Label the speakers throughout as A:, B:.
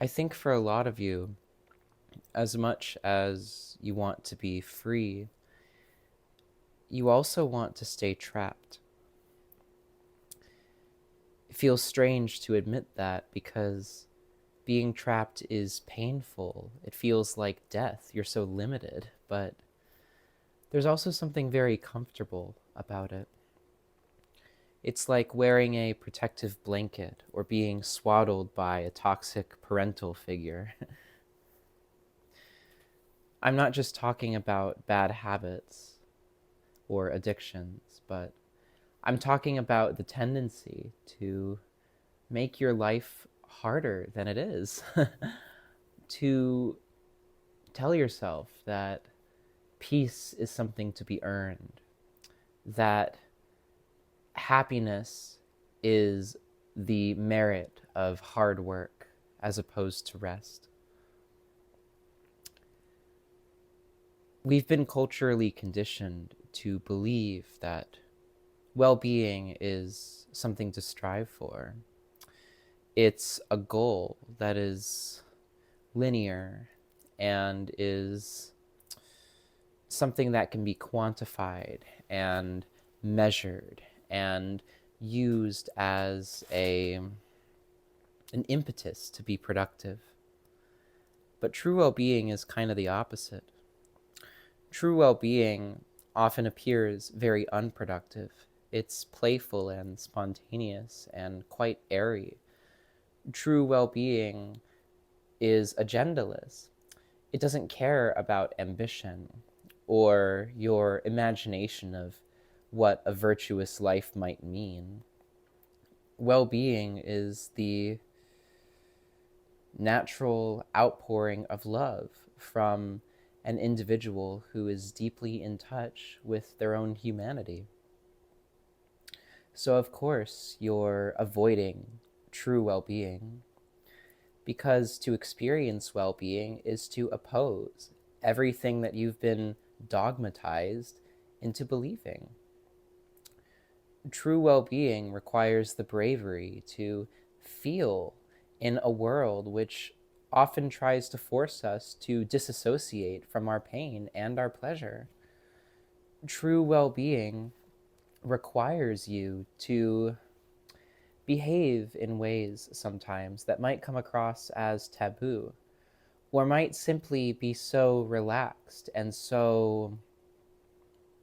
A: I think for a lot of you, as much as you want to be free, you also want to stay trapped. It feels strange to admit that because being trapped is painful. It feels like death. You're so limited, but there's also something very comfortable about it. It's like wearing a protective blanket or being swaddled by a toxic parental figure. I'm not just talking about bad habits or addictions, but I'm talking about the tendency to make your life harder than it is, to tell yourself that peace is something to be earned, that happiness is the merit of hard work as opposed to rest. We've been culturally conditioned to believe that well-being is something to strive for. It's a goal that is linear and is something that can be quantified and measured and used as an impetus to be productive. But true well-being is kind of the opposite. True well-being often appears very unproductive. It's playful and spontaneous and quite airy. True well-being is agendaless. It doesn't care about ambition or your imagination of what a virtuous life might mean. Well-being is the natural outpouring of love from an individual who is deeply in touch with their own humanity. So, of course, you're avoiding true well-being because to experience well-being is to oppose everything that you've been dogmatized into believing. True well-being requires the bravery to feel in a world which often tries to force us to disassociate from our pain and our pleasure. True well-being requires you to behave in ways sometimes that might come across as taboo, or might simply be so relaxed and so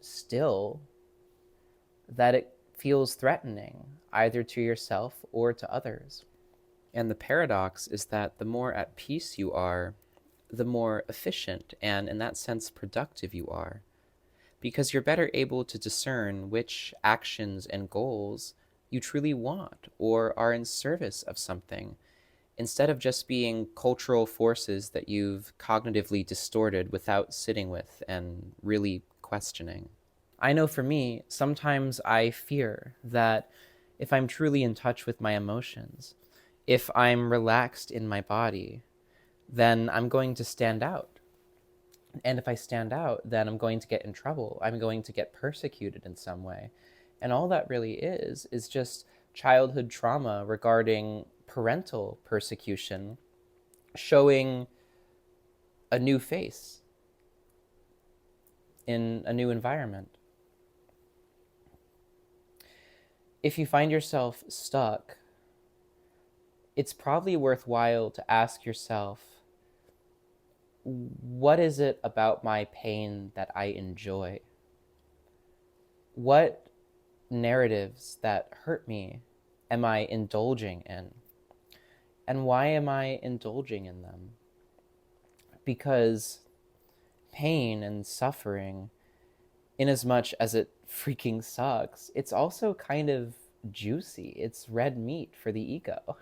A: still that it feels threatening either to yourself or to others. And the paradox is that the more at peace you are, the more efficient and, in that sense, productive you are, because you're better able to discern which actions and goals you truly want or are in service of something, instead of just being cultural forces that you've cognitively distorted without sitting with and really questioning. I know for me, sometimes I fear that if I'm truly in touch with my emotions, if I'm relaxed in my body, then I'm going to stand out. And if I stand out, then I'm going to get in trouble. I'm going to get persecuted in some way. And all that really is just childhood trauma regarding parental persecution showing a new face in a new environment. If you find yourself stuck, it's probably worthwhile to ask yourself, what is it about my pain that I enjoy? What narratives that hurt me am I indulging in? And why am I indulging in them? Because pain and suffering, in as much as it freaking sucks, it's also kind of juicy. It's red meat for the ego.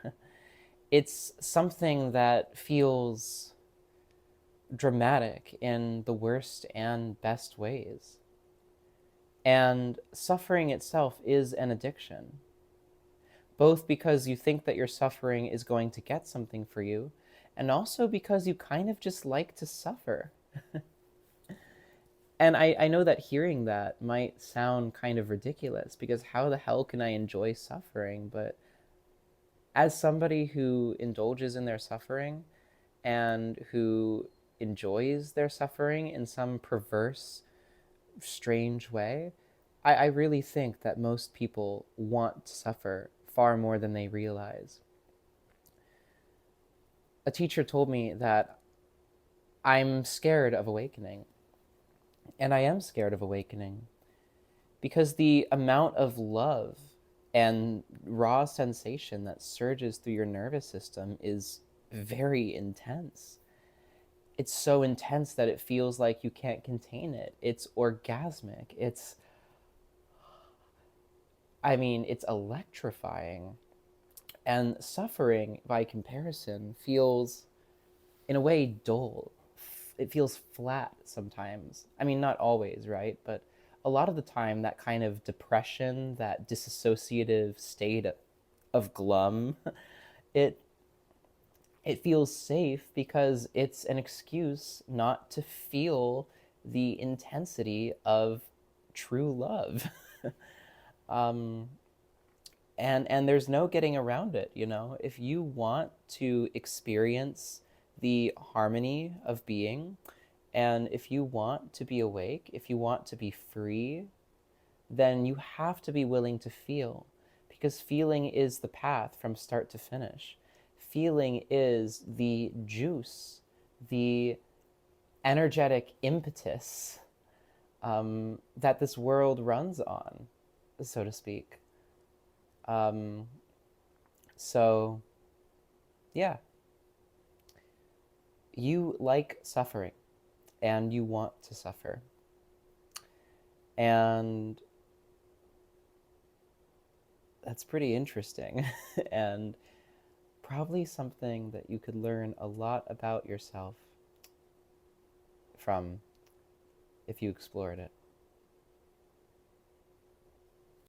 A: It's something that feels dramatic in the worst and best ways. And suffering itself is an addiction, both because you think that your suffering is going to get something for you, and also because you kind of just like to suffer. And I know that hearing that might sound kind of ridiculous, because how the hell can I enjoy suffering? But As somebody who indulges in their suffering and who enjoys their suffering in some perverse, strange way, I really think that most people want to suffer far more than they realize. A teacher told me that I'm scared of awakening. And I am scared of awakening because the amount of love and raw sensation that surges through your nervous system is very intense. It's so intense that it feels like you can't contain it. It's orgasmic. It's electrifying. And suffering, by comparison, feels, in a way, dull. It feels flat sometimes. I mean, not always, right? But a lot of the time, that kind of depression, that disassociative state of glum, it it feels safe because it's an excuse not to feel the intensity of true love. um, and there's no getting around it, you know. If you want to experience the harmony of being, and if you want to be awake, if you want to be free, then you have to be willing to feel, because feeling is the path from start to finish. Feeling is the juice, the energetic impetus that this world runs on, so to speak. Um, so, yeah, you like suffering and you want to suffer. And that's pretty interesting and probably something that you could learn a lot about yourself from if you explored it.